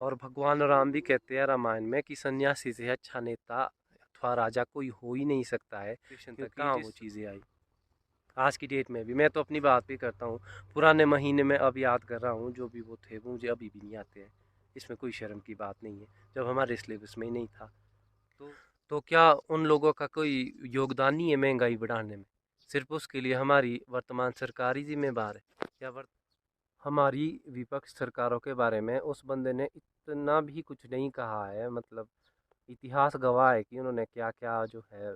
और भगवान राम भी कहते हैं रामायण में कि सन्यासी से अच्छा नेता अथवा राजा कोई हो ही नहीं सकता है। तक कहाँ वो चीज़ें आई। आज की डेट में भी मैं तो अपनी बात भी करता हूँ, पुराने महीने में अब याद कर रहा हूँ, जो भी वो थे वो मुझे अभी भी नहीं आते हैं। इसमें कोई शर्म की बात नहीं है, जब हमारे सिलेबस में ही नहीं था। तो तो क्या उन लोगों का कोई योगदान नहीं है महंगाई बढ़ाने में? सिर्फ उसके लिए हमारी वर्तमान सरकार ही जिम्मेदार है, या हमारी विपक्ष सरकारों के बारे में उस बंदे ने इतना भी कुछ नहीं कहा है। मतलब इतिहास गवाह है कि उन्होंने क्या क्या जो है।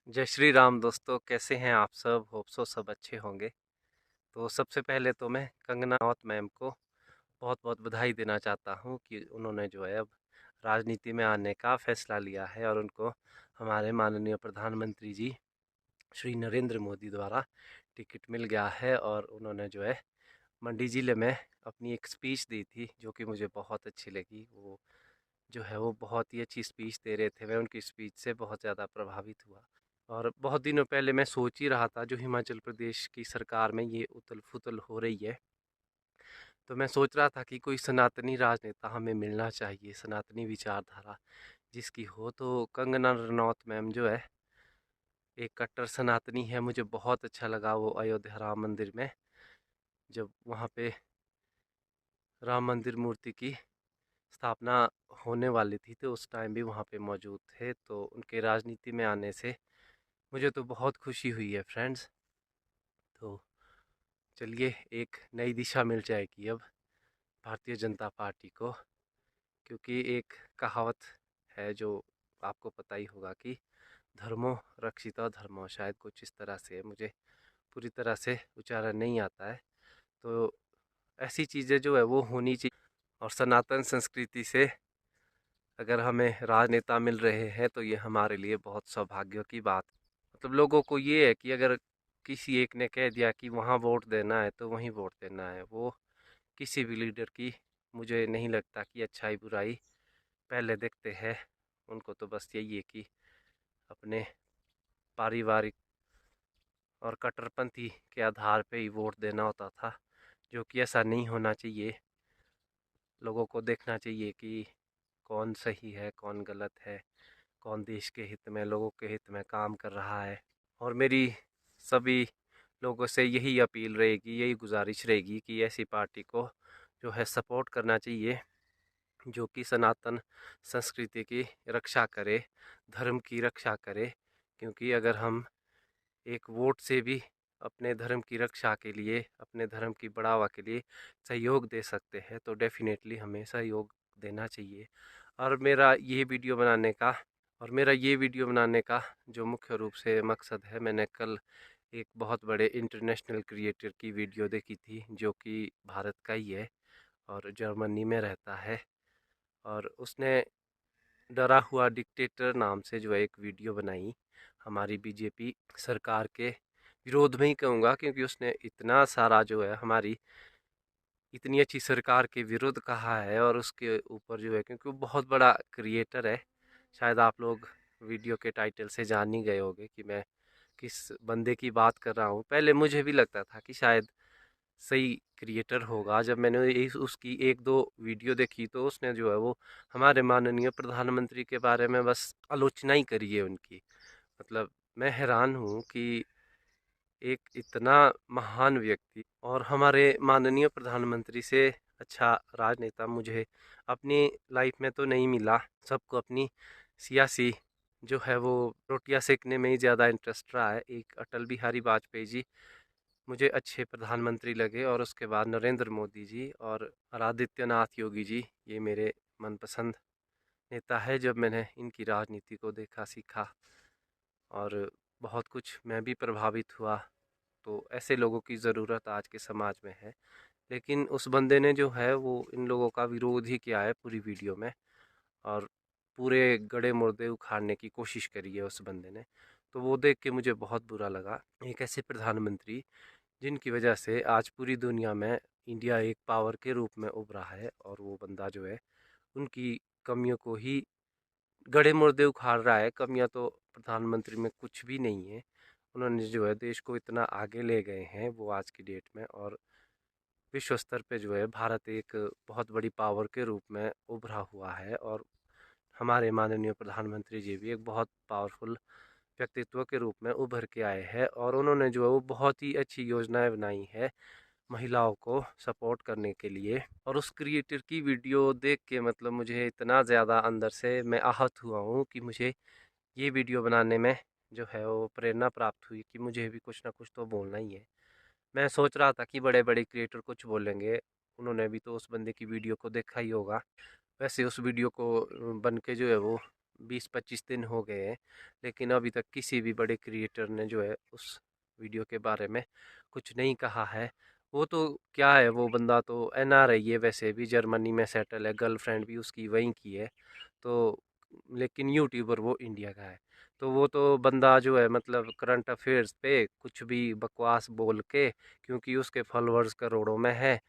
जय श्री राम दोस्तों, कैसे हैं आप सब? होप सो सब अच्छे होंगे। तो सबसे पहले तो मैं कंगना रनौत मैम को बहुत बहुत बधाई देना चाहता हूँ कि उन्होंने जो है अब राजनीति में आने का फैसला लिया है, और उनको हमारे माननीय प्रधानमंत्री जी श्री नरेंद्र मोदी द्वारा टिकट मिल गया है। और उन्होंने जो है मंडी ज़िले में अपनी एक स्पीच दी थी, जो कि मुझे बहुत अच्छी लगी। वो जो है वो बहुत ही अच्छी स्पीच दे रहे थे, मैं उनकी स्पीच से बहुत ज़्यादा प्रभावित हुआ। और बहुत दिनों पहले मैं सोच ही रहा था, जो हिमाचल प्रदेश की सरकार में ये उथल फुथल हो रही है, तो मैं सोच रहा था कि कोई सनातनी राजनेता हमें मिलना चाहिए, सनातनी विचारधारा जिसकी हो। तो कंगना रनौत मैम जो है एक कट्टर सनातनी है। मुझे बहुत अच्छा लगा वो अयोध्या राम मंदिर में, जब वहाँ पे राम मंदिर मूर्ति की स्थापना होने वाली थी, तो उस टाइम भी वहाँ पे मौजूद थे। तो उनके राजनीति में आने से मुझे तो बहुत खुशी हुई है फ्रेंड्स। तो चलिए, एक नई दिशा मिल जाएगी अब भारतीय जनता पार्टी को, क्योंकि एक कहावत है जो आपको पता ही होगा कि धर्मो रक्षिता धर्मो, शायद कुछ इस तरह से है, मुझे पूरी तरह से उच्चारण नहीं आता है। तो ऐसी चीज़ें जो है वो होनी चाहिए। और सनातन संस्कृति से अगर हमें राजनेता मिल रहे हैं, तो ये हमारे लिए बहुत सौभाग्य की बात। मतलब लोगों को ये है कि अगर किसी एक ने कह दिया कि वहाँ वोट देना है, तो वहीं वोट देना है। वो किसी भी लीडर की मुझे नहीं लगता कि अच्छाई बुराई पहले देखते हैं। उनको तो बस यही है कि अपने पारिवारिक और कट्टरपंथी के आधार पे ही वोट देना होता था, जो कि ऐसा नहीं होना चाहिए। लोगों को देखना चाहिए कि कौन सही है, कौन गलत है, कौन देश के हित में, लोगों के हित में काम कर रहा है। और मेरी सभी लोगों से यही अपील रहेगी, यही गुजारिश रहेगी कि ऐसी पार्टी को जो है सपोर्ट करना चाहिए, जो कि सनातन संस्कृति की रक्षा करे, धर्म की रक्षा करे। क्योंकि अगर हम एक वोट से भी अपने धर्म की रक्षा के लिए, अपने धर्म की बढ़ावा के लिए सहयोग दे सकते हैं, तो डेफिनेटली हमें सहयोग देना चाहिए। और मेरा ये वीडियो बनाने का जो मुख्य रूप से मकसद है, मैंने कल एक बहुत बड़े इंटरनेशनल क्रिएटर की वीडियो देखी थी, जो कि भारत का ही है और जर्मनी में रहता है। और उसने डरा हुआ डिक्टेटर नाम से जो है एक वीडियो बनाई हमारी बीजेपी सरकार के विरोध में ही कहूँगा, क्योंकि उसने इतना सारा जो है हमारी इतनी अच्छी सरकार के विरुद्ध कहा है। और उसके ऊपर जो है, क्योंकि वो बहुत बड़ा क्रिएटर है, शायद आप लोग वीडियो के टाइटल से जान ही गए होंगे कि मैं किस बंदे की बात कर रहा हूँ। पहले मुझे भी लगता था कि शायद सही क्रिएटर होगा। जब मैंने उसकी एक दो वीडियो देखी, तो उसने जो है वो हमारे माननीय प्रधानमंत्री के बारे में बस आलोचना ही करी है उनकी। मतलब मैं हैरान हूँ कि एक इतना महान व्यक्ति और हमारे माननीय प्रधानमंत्री से अच्छा राजनेता मुझे अपनी लाइफ में तो नहीं मिला। सबको अपनी सियासी जो है वो रोटियां सेकने में ही ज़्यादा इंटरेस्ट रहा है। एक अटल बिहारी वाजपेयी जी मुझे अच्छे प्रधानमंत्री लगे, और उसके बाद नरेंद्र मोदी जी और आदित्यनाथ योगी जी, ये मेरे मनपसंद नेता है। जब मैंने इनकी राजनीति को देखा, सीखा, और बहुत कुछ मैं भी प्रभावित हुआ। तो ऐसे लोगों की ज़रूरत आज के समाज में है। लेकिन उस बंदे ने जो है वो इन लोगों का विरोध ही किया है पूरी वीडियो में, और पूरे गड़े मुर्दे उखाड़ने की कोशिश करी है उस बंदे ने। तो वो देख के मुझे बहुत बुरा लगा। एक ऐसे प्रधानमंत्री जिनकी वजह से आज पूरी दुनिया में इंडिया एक पावर के रूप में उभरा है, और वो बंदा जो है उनकी कमियों को ही गड़े मुर्दे उखाड़ रहा है। कमियां तो प्रधानमंत्री में कुछ भी नहीं है। उन्होंने जो है देश को इतना आगे ले गए हैं वो आज की डेट में, और विश्व स्तर पे जो है भारत एक बहुत बड़ी पावर के रूप में उभरा हुआ है। और हमारे माननीय प्रधानमंत्री जी भी एक बहुत पावरफुल व्यक्तित्व के रूप में उभर के आए हैं, और उन्होंने जो है वो बहुत ही अच्छी योजनाएं बनाई है महिलाओं को सपोर्ट करने के लिए। और उस क्रिएटर की वीडियो देख के मतलब मुझे इतना ज़्यादा अंदर से मैं आहत हुआ हूँ कि मुझे ये वीडियो बनाने में जो है वो प्रेरणा प्राप्त हुई कि मुझे भी कुछ ना कुछ तो बोलना ही है। मैं सोच रहा था कि बड़े बड़े क्रिएटर कुछ बोलेंगे, उन्होंने भी तो उस बंदे की वीडियो को देखा ही होगा। वैसे उस वीडियो को बन के जो है वो 20-25 दिन हो गए हैं, लेकिन अभी तक किसी भी बड़े क्रिएटर ने जो है उस वीडियो के बारे में कुछ नहीं कहा है। वो तो क्या है, वो बंदा तो एनआरआई है, वैसे भी जर्मनी में सेटल है, गर्लफ्रेंड भी उसकी वहीं की है। तो लेकिन यूट्यूबर वो इंडिया का है। तो वो तो बंदा जो है मतलब करंट अफेयर्स पे कुछ भी बकवास बोल के, क्योंकि उसके फॉलोअर्स करोड़ों में है,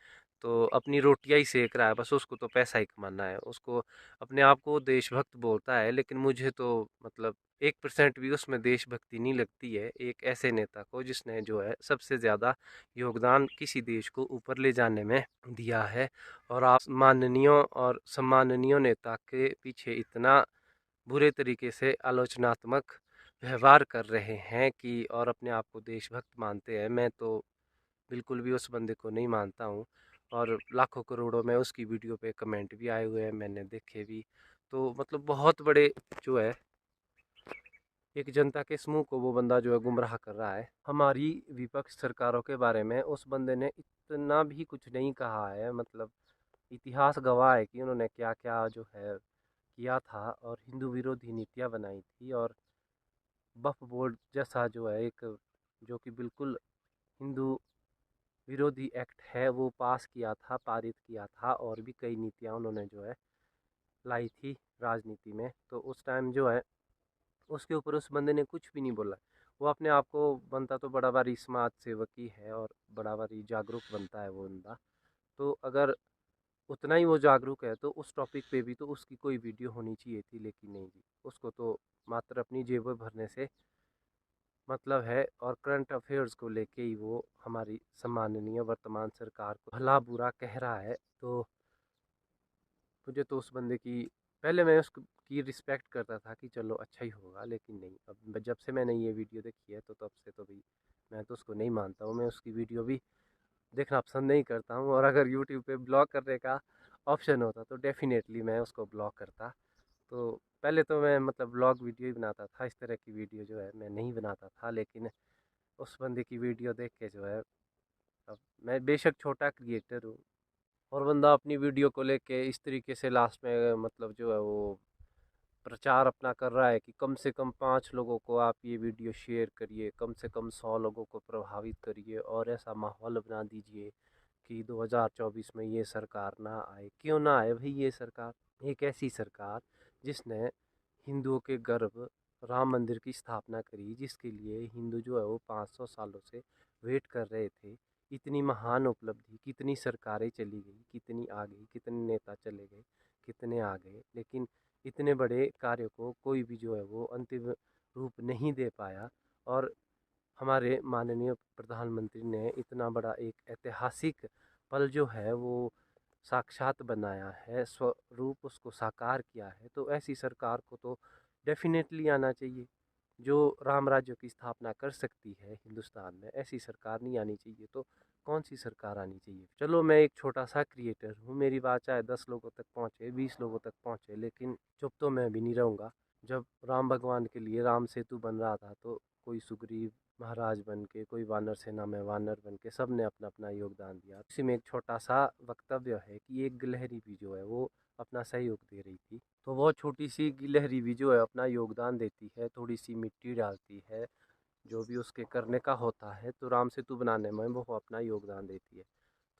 तो अपनी रोटियां ही सेक रहा है, बस उसको तो पैसा ही कमाना है। उसको अपने आप को देशभक्त बोलता है, लेकिन मुझे तो मतलब 1% भी उसमें देशभक्ति नहीं लगती है एक ऐसे नेता को जिसने जो है सबसे ज़्यादा योगदान किसी देश को ऊपर ले जाने में दिया है। और आप माननीय और सम्माननीय नेता के पीछे इतना बुरे तरीके से आलोचनात्मक व्यवहार कर रहे हैं कि, और अपने आप को देशभक्त मानते हैं। मैं तो बिल्कुल भी उस बंदे को नहीं मानता हूँ, और लाखों करोड़ों में उसकी वीडियो पे कमेंट भी आए हुए हैं, मैंने देखे भी। तो मतलब बहुत बड़े जो है एक जनता के समूह को वो बंदा जो है गुमराह कर रहा है। हमारी विपक्ष सरकारों के बारे में उस बंदे ने इतना भी कुछ नहीं कहा है, मतलब इतिहास गवाह है कि उन्होंने क्या क्या जो है किया था, और हिंदू विरोधी नीतियाँ बनाई थी, और वक्फ बोर्ड जैसा जो है एक जो कि बिल्कुल हिंदू विरोधी एक्ट है वो पास किया था, पारित किया था, और भी कई नीतियाँ उन्होंने जो है लाई थी राजनीति में। तो उस टाइम जो है उसके ऊपर उस बंदे ने कुछ भी नहीं बोला। वो अपने आप को बनता तो बड़ा भारी समाज सेवक ही है, और बड़ा भारी जागरूक बनता है वो बंदा। तो अगर उतना ही वो जागरूक है तो उस टॉपिक पे भी तो उसकी कोई वीडियो होनी चाहिए थी, लेकिन नहीं जी। उसको तो मात्र अपनी जेबें भरने से मतलब है, और करंट अफेयर्स को लेके ही वो हमारी सम्माननीय वर्तमान सरकार को भला बुरा कह रहा है। तो मुझे तो उस बंदे की, पहले मैं उसकी रिस्पेक्ट करता था कि चलो अच्छा ही होगा, लेकिन नहीं, अब जब से मैंने ये वीडियो देखी है तो तब से तो भाई मैं तो उसको नहीं मानता हूँ। मैं उसकी वीडियो भी देखना पसंद नहीं करता हूँ, और अगर यूट्यूब पे ब्लॉक करने का ऑप्शन होता तो डेफिनेटली मैं उसको ब्लॉक करता। तो पहले तो मैं मतलब ब्लॉग वीडियो ही बनाता था, इस तरह की वीडियो जो है मैं नहीं बनाता था, लेकिन उस बंदे की वीडियो देख के जो है, अब मैं बेशक छोटा क्रिएटर हूँ, और बंदा अपनी वीडियो को लेके इस तरीके से लास्ट में मतलब जो है वो प्रचार अपना कर रहा है कि कम से कम 5 लोगों को आप ये वीडियो शेयर करिए, कम से कम 100 लोगों को प्रभावित करिए, और ऐसा माहौल बना दीजिए कि 2024 में ये सरकार ना आए। क्यों ना आए भाई ये सरकार? एक ऐसी सरकार जिसने हिंदुओं के गर्भ राम मंदिर की स्थापना करी, जिसके लिए हिंदू जो है वो 500 सालों से वेट कर रहे थे। इतनी महान उपलब्धि, कितनी सरकारें चली गई, कितनी आ गई, कितने नेता चले गए, कितने आ गए, लेकिन इतने बड़े कार्य को कोई भी जो है वो अंतिम रूप नहीं दे पाया। और हमारे माननीय प्रधानमंत्री ने इतना बड़ा एक ऐतिहासिक पल जो है वो साक्षात बनाया है, स्वरूप उसको साकार किया है। तो ऐसी सरकार को तो डेफिनेटली आना चाहिए। जो राम राज्य की स्थापना कर सकती है हिंदुस्तान में, ऐसी सरकार नहीं आनी चाहिए तो कौन सी सरकार आनी चाहिए? चलो मैं एक छोटा सा क्रिएटर हूँ, मेरी बात चाहे 10 लोगों तक पहुँचे, 20 लोगों तक पहुँचे, लेकिन चुप तो मैं भी नहीं रहूँगा। जब राम भगवान के लिए राम सेतु बन रहा था तो कोई सुग्रीव महाराज बन के, कोई वानर सेना में वानर बन के, सब ने अपना अपना योगदान दिया। इसी में एक छोटा सा वक्तव्य है कि एक गिलहरी भी जो है वो अपना सहयोग दे रही थी। तो वो छोटी सी गिलहरी भी जो है अपना योगदान देती है, थोड़ी सी मिट्टी डालती है, जो भी उसके करने का होता है, तो राम सेतु बनाने में वो अपना योगदान देती है।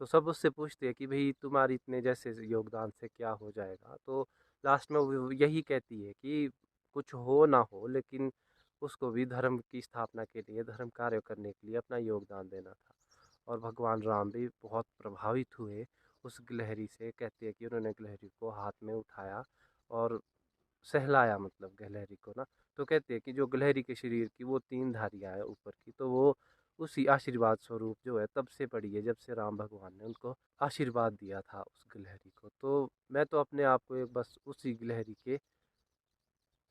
तो सब उससे पूछते हैं कि भाई तुम्हारी इतने जैसे योगदान से क्या हो जाएगा? तो लास्ट में वो यही कहती है कि कुछ हो ना हो, लेकिन उसको भी धर्म की स्थापना के लिए, धर्म कार्य करने के लिए अपना योगदान देना था। और भगवान राम भी बहुत प्रभावित हुए उस गिलहरी से। कहते हैं कि उन्होंने गिलहरी को हाथ में उठाया, और सहलाया मतलब गिलहरी को ना। तो कहते हैं कि जो गिलहरी के शरीर की वो 3 धारियाँ हैं ऊपर की, तो वो उसी आशीर्वाद स्वरूप जो है तब से पड़ी है, जब से राम भगवान ने उनको आशीर्वाद दिया था उस गिलहरी को। तो मैं तो अपने आप को एक बस उसी गिलहरी के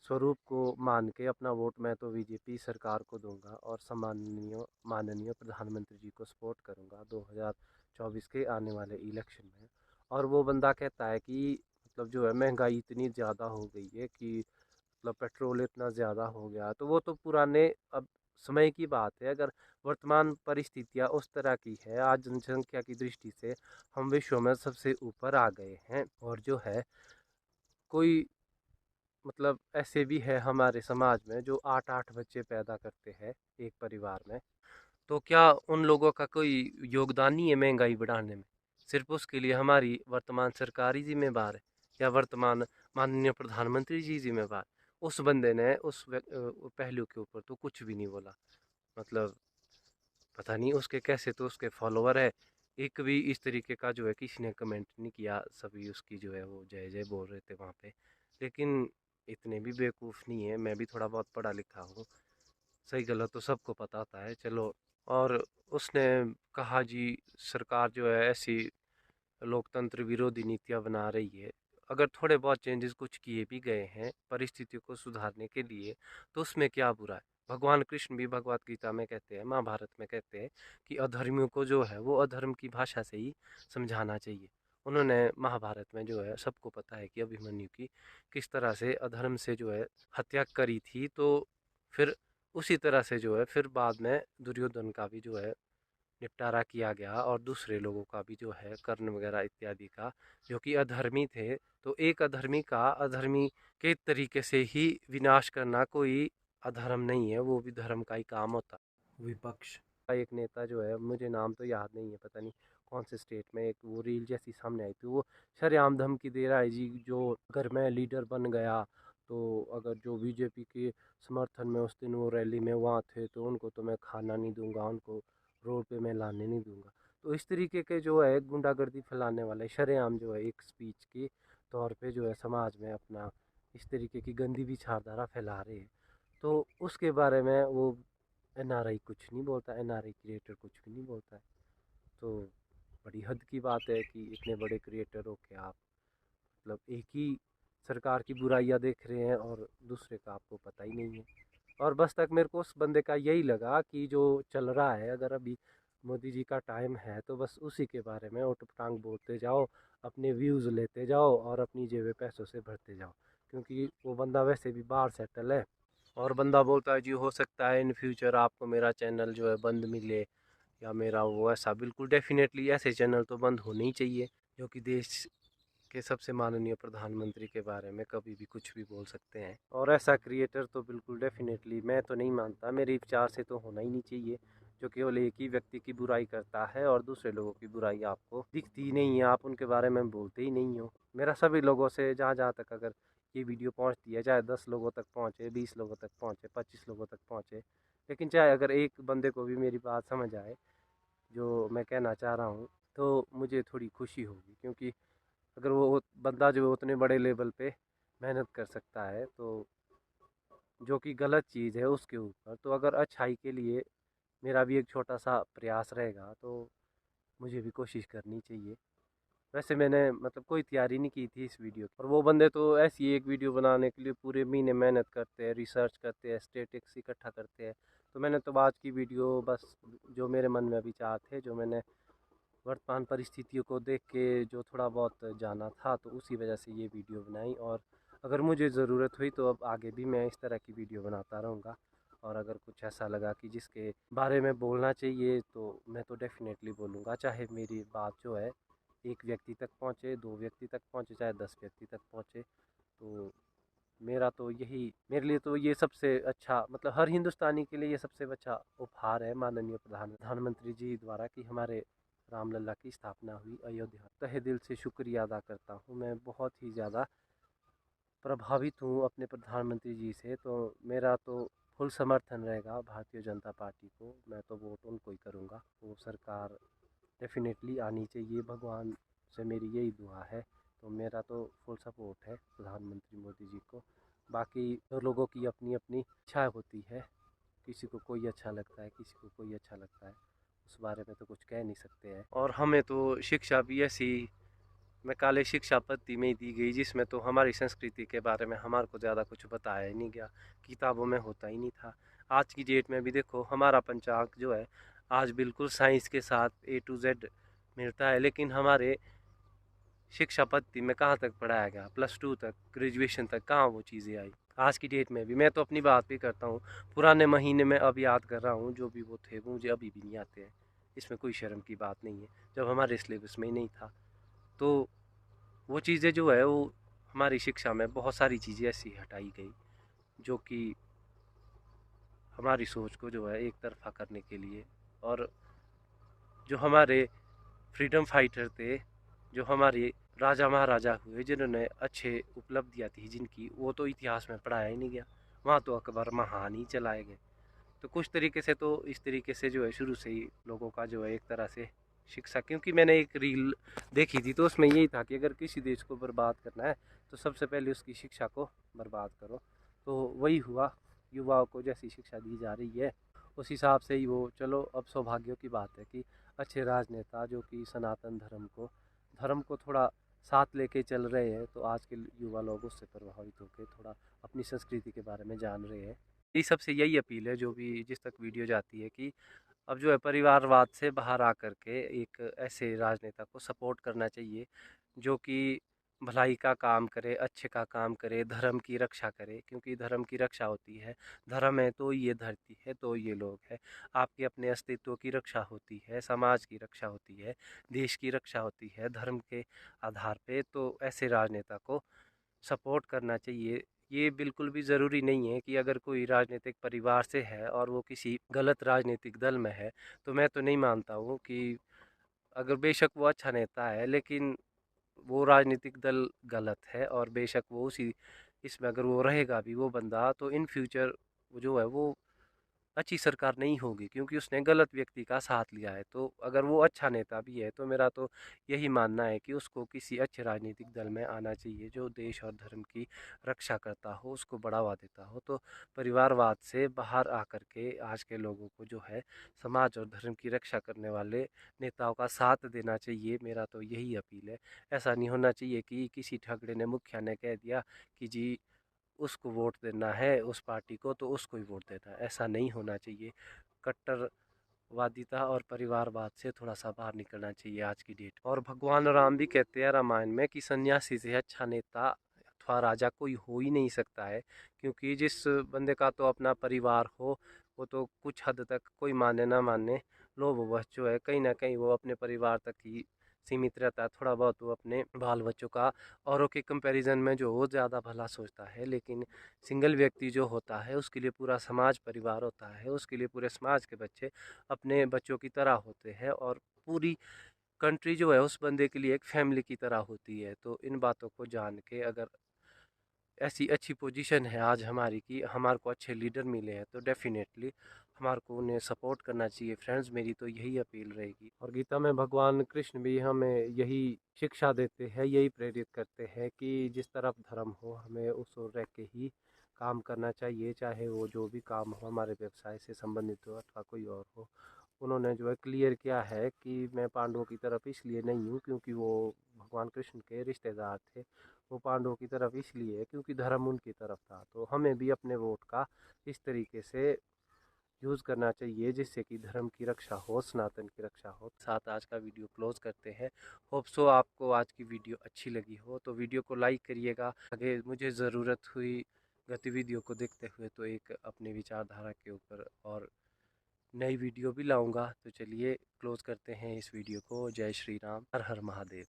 स्वरूप को मान के अपना वोट मैं तो बीजेपी सरकार को दूंगा और सम्माननीय माननीय प्रधानमंत्री जी को सपोर्ट करूंगा 2024 के आने वाले इलेक्शन में। और वो बंदा कहता है कि मतलब जो है महंगाई इतनी ज़्यादा हो गई है कि मतलब पेट्रोल इतना ज़्यादा हो गया, तो वो तो पुराने अब समय की बात है। अगर वर्तमान परिस्थितियाँ उस तरह की है, आज जनसंख्या की दृष्टि से हम विश्व में सबसे ऊपर आ गए हैं। और जो है कोई मतलब ऐसे भी है हमारे समाज में जो 8-8 बच्चे पैदा करते हैं एक परिवार में। तो क्या उन लोगों का कोई योगदान नहीं है महंगाई बढ़ाने में? सिर्फ उसके लिए हमारी वर्तमान सरकार ही जिम्मेदार है, या वर्तमान माननीय प्रधानमंत्री जी जिम्मेदार? उस बंदे ने पहलू के ऊपर तो कुछ भी नहीं बोला। मतलब पता नहीं उसके कैसे तो उसके फॉलोवर है, एक भी इस तरीके का जो है किसी ने कमेंट नहीं किया, सभी उसकी जो है वो जय जय बोल रहे थे वहाँ पे। लेकिन इतने भी बेवकूफ़ नहीं है, मैं भी थोड़ा बहुत पढ़ा लिखा हूँ, सही गलत तो सबको पता होता है। चलो। और उसने कहा जी सरकार जो है ऐसी लोकतंत्र विरोधी नीतियां बना रही है। अगर थोड़े बहुत चेंजेस कुछ किए भी गए हैं परिस्थितियों को सुधारने के लिए, तो उसमें क्या बुरा है? भगवान कृष्ण भी भगवत गीता में कहते हैं, महाभारत में कहते हैं कि अधर्मियों को जो है वो अधर्म की भाषा से ही समझाना चाहिए। उन्होंने महाभारत में जो है सबको पता है कि अभिमन्यु की किस तरह से अधर्म से जो है हत्या करी थी। तो फिर उसी तरह से जो है फिर बाद में दुर्योधन का भी जो है निपटारा किया गया, और दूसरे लोगों का भी जो है कर्ण वगैरह इत्यादि का, जो कि अधर्मी थे। तो एक अधर्मी का अधर्मी के तरीके से ही विनाश करना कोई अधर्म नहीं है, वो भी धर्म का ही काम होता है। विपक्ष का एक नेता जो है, मुझे नाम तो याद नहीं है, पता नहीं कौन से स्टेट में, एक वो रील जैसी सामने आई थी, वो सरेआम धमकी दे रहा है जी, जो अगर मैं लीडर बन गया तो अगर जो बीजेपी के समर्थन में उस दिन वो रैली में वहाँ थे तो उनको तो मैं खाना नहीं दूंगा, उनको रोड पे मैं लाने नहीं दूंगा। तो इस तरीके के जो है गुंडागर्दी फैलाने वाले शरेआम जो है एक स्पीच के तौर पे जो है समाज में अपना इस तरीके की गंदी विचारधारा फैला रहे हैं। तो उसके बारे में वो एनआरआई कुछ नहीं बोलता, एनआरआई क्रिएटर कुछ भी नहीं बोलता है। तो बड़ी हद की बात है कि इतने बड़े क्रिएटर हो के आप मतलब एक ही सरकार की बुराइयां देख रहे हैं और दूसरे का आपको पता ही नहीं है। और बस तक मेरे को उस बंदे का यही लगा कि जो चल रहा है, अगर अभी मोदी जी का टाइम है तो बस उसी के बारे में उटपटांग बोलते जाओ, अपने व्यूज़ लेते जाओ और अपनी जेबें पैसों से भरते जाओ। क्योंकि वो बंदा वैसे भी बाहर सेटल है। और बंदा बोलता है जी हो सकता है इन फ्यूचर आपको मेरा चैनल जो है बंद मिले, या मेरा वो ऐसा, बिल्कुल डेफिनेटली ऐसे चैनल तो बंद होने ही चाहिए जो कि देश के सबसे माननीय प्रधानमंत्री के बारे में कभी भी कुछ भी बोल सकते हैं। और ऐसा क्रिएटर तो बिल्कुल डेफिनेटली मैं तो नहीं मानता, मेरे विचार से तो होना ही नहीं चाहिए, जो केवल एक ही व्यक्ति की बुराई करता है और दूसरे लोगों की बुराई आपको दिखती ही नहीं है, आप उनके बारे में बोलते ही नहीं हो। मेरा सभी लोगों से जहाँ जहाँ तक अगर ये वीडियो पहुँचती है, चाहे 10 लोगों तक पहुँचे, 20 लोगों तक पहुँचे, 25 लोगों तक पहुँचे, लेकिन चाहे अगर एक बंदे को भी मेरी बात समझ आए जो मैं कहना चाह रहा हूँ, तो मुझे थोड़ी खुशी होगी। क्योंकि अगर वो बंदा जो उतने बड़े लेवल पे मेहनत कर सकता है, तो जो कि गलत चीज़ है उसके ऊपर, तो अगर अच्छाई के लिए मेरा भी एक छोटा सा प्रयास रहेगा तो मुझे भी कोशिश करनी चाहिए। वैसे मैंने मतलब कोई तैयारी नहीं की थी इस वीडियो की, और वो बंदे तो ऐसी एक वीडियो बनाने के लिए पूरे महीने मेहनत करते हैं, रिसर्च करते हैं, स्टेटिक्स इकट्ठा करते हैं। तो मैंने तो आज की वीडियो बस जो मेरे मन में विचार थे, जो मैंने वर्तमान परिस्थितियों को देख के जो थोड़ा बहुत जाना था, तो उसी वजह से ये वीडियो बनाई। और अगर मुझे ज़रूरत हुई तो अब आगे भी मैं इस तरह की वीडियो बनाता रहूँगा। और अगर कुछ ऐसा लगा कि जिसके बारे में बोलना चाहिए तो मैं तो डेफ़िनेटली बोलूँगा, चाहे मेरी बात जो है एक व्यक्ति तक पहुँचे, 2 व्यक्ति तक पहुँचे, चाहे 10 व्यक्ति तक पहुँचे। तो मेरा तो यही, मेरे लिए तो ये सबसे अच्छा मतलब हर हिंदुस्तानी के लिए ये सबसे अच्छा उपहार है माननीय प्रधानमंत्री जी द्वारा कि हमारे रामलला की स्थापना हुई अयोध्या। तहे दिल से शुक्रिया अदा करता हूँ, मैं बहुत ही ज़्यादा प्रभावित हूँ अपने प्रधानमंत्री जी से। तो मेरा तो फुल समर्थन रहेगा भारतीय जनता पार्टी को, मैं तो वोट उनको ही करूँगा। वो सरकार डेफिनेटली आनी चाहिए, भगवान से मेरी यही दुआ है। तो मेरा तो फुल सपोर्ट है प्रधानमंत्री मोदी जी को। बाकी तो लोगों की अपनी अपनी इच्छा होती है, किसी को कोई अच्छा लगता है, किसी को कोई अच्छा लगता है, उस बारे में तो कुछ कह नहीं सकते हैं। और हमें तो शिक्षा भी ऐसी मैकाले शिक्षा पद्धति में ही दी गई जिसमें तो हमारी संस्कृति के बारे में हमारे को ज़्यादा कुछ बताया ही नहीं गया, किताबों में होता ही नहीं था। आज की डेट में भी देखो हमारा पंचांग जो है आज बिल्कुल साइंस के साथ A to Z मिलता है, लेकिन हमारे शिक्षा पद्धति में कहाँ तक पढ़ाया गया, +2 तक, ग्रेजुएशन तक कहाँ वो चीज़ें आई। आज की डेट में भी मैं तो अपनी बात भी करता हूँ, पुराने महीने में अब याद कर रहा हूँ जो भी वो थे वो मुझे अभी भी नहीं आते हैं। इसमें कोई शर्म की बात नहीं है, जब हमारे सिलेबस में ही नहीं था। तो वो चीज़ें जो है वो हमारी शिक्षा में बहुत सारी चीज़ें ऐसी हटाई गई जो कि हमारी सोच को जो है एक तरफा करने के लिए, और जो हमारे फ्रीडम फाइटर थे, जो हमारे राजा महाराजा हुए जिन्होंने अच्छे उपलब्धियाँ थी जिनकी, वो तो इतिहास में पढ़ाया ही नहीं गया। वहाँ तो अकबर महान ही चलाए गए। तो कुछ तरीके से तो इस तरीके से जो है शुरू से ही लोगों का जो है एक तरह से शिक्षा, क्योंकि मैंने एक रील देखी थी तो उसमें यही था कि अगर किसी देश को बर्बाद करना है तो सबसे पहले उसकी शिक्षा को बर्बाद करो। तो वही हुआ, युवाओं को जैसी शिक्षा दी जा रही है उस हिसाब से ही वो, चलो अब सौभाग्य की बात है कि अच्छे राजनेता जो कि सनातन धर्म को थोड़ा साथ लेके चल रहे हैं, तो आज के युवा लोग उससे प्रभावित होकर थोड़ा अपनी संस्कृति के बारे में जान रहे हैं। यही सबसे यही अपील है जो भी जिस तक वीडियो जाती है कि अब जो है परिवारवाद से बाहर आ कर के एक ऐसे राजनेता को सपोर्ट करना चाहिए जो कि भलाई का काम करे, अच्छे का काम करे, धर्म की रक्षा करे, क्योंकि धर्म की रक्षा होती है। धर्म है तो ये धरती है, तो ये लोग है। आपके अपने अस्तित्व की रक्षा होती है, समाज की रक्षा होती है, देश की रक्षा होती है धर्म के आधार पे। तो ऐसे राजनेता को सपोर्ट करना चाहिए। ये बिल्कुल भी ज़रूरी नहीं है कि अगर कोई राजनीतिक परिवार से है और वो किसी गलत राजनीतिक दल में है, तो मैं तो नहीं मानता हूँ कि अगर बेशक वो अच्छा नेता है लेकिन वो राजनीतिक दल गलत है, और बेशक वो उसी इसमें अगर वो रहेगा भी वो बंदा, तो इन फ्यूचर जो है वो अच्छी सरकार नहीं होगी क्योंकि उसने गलत व्यक्ति का साथ लिया है। तो अगर वो अच्छा नेता भी है तो मेरा तो यही मानना है कि उसको किसी अच्छे राजनीतिक दल में आना चाहिए जो देश और धर्म की रक्षा करता हो, उसको बढ़ावा देता हो। तो परिवारवाद से बाहर आकर के आज के लोगों को जो है समाज और धर्म की रक्षा करने वाले नेताओं का साथ देना चाहिए, मेरा तो यही अपील है। ऐसा नहीं होना चाहिए कि किसी ठगड़े ने मुखिया ने कह दिया कि जी उसको वोट देना है, उस पार्टी को तो उसको ही वोट देना है, ऐसा नहीं होना चाहिए। कट्टरवादिता और परिवारवाद से थोड़ा सा बाहर निकलना चाहिए आज की डेट। और भगवान राम भी कहते हैं रामायण में कि सन्यासी से अच्छा नेता अथवा राजा कोई हो ही नहीं सकता है, क्योंकि जिस बंदे का तो अपना परिवार हो वो तो कुछ हद तक कोई माने ना माने लोभवश जो है कहीं ना कहीं वो अपने परिवार तक ही सीमित रहता है। थोड़ा बहुत वो अपने बाल बच्चों का औरों के कंपैरिजन में जो वो ज़्यादा भला सोचता है, लेकिन सिंगल व्यक्ति जो होता है उसके लिए पूरा समाज परिवार होता है, उसके लिए पूरे समाज के बच्चे अपने बच्चों की तरह होते हैं, और पूरी कंट्री जो है उस बंदे के लिए एक फैमिली की तरह होती है। तो इन बातों को जान के अगर ऐसी अच्छी पोजीशन है आज हमारी कि हमारे को अच्छे लीडर मिले हैं तो डेफिनेटली हमारे को उन्हें सपोर्ट करना चाहिए। फ्रेंड्स, मेरी तो यही अपील रहेगी। और गीता में भगवान कृष्ण भी हमें यही शिक्षा देते हैं, यही प्रेरित करते हैं कि जिस तरफ धर्म हो हमें उस ओर रह के ही काम करना चाहिए, चाहे वो जो भी काम हो हमारे व्यवसाय से संबंधित हो अथवा कोई और हो। उन्होंने जो है क्लियर किया है कि मैं पांडवों की तरफ इसलिए नहीं हूँ क्योंकि वो भगवान कृष्ण के रिश्तेदार थे, वो पांडवों की तरफ इसलिए है क्योंकि धर्म उनकी तरफ था। तो हमें भी अपने वोट का इस तरीके से यूज़ करना चाहिए जिससे कि धर्म की रक्षा हो, सनातन की रक्षा हो। साथ आज का वीडियो क्लोज करते हैं। होप सो आपको आज की वीडियो अच्छी लगी हो, तो वीडियो को लाइक करिएगा। आगे मुझे ज़रूरत हुई गतिविधियों को देखते हुए तो एक अपनी विचारधारा के ऊपर और नई वीडियो भी लाऊंगा। तो चलिए क्लोज करते हैं इस वीडियो को। जय श्री राम, हर हर महादेव।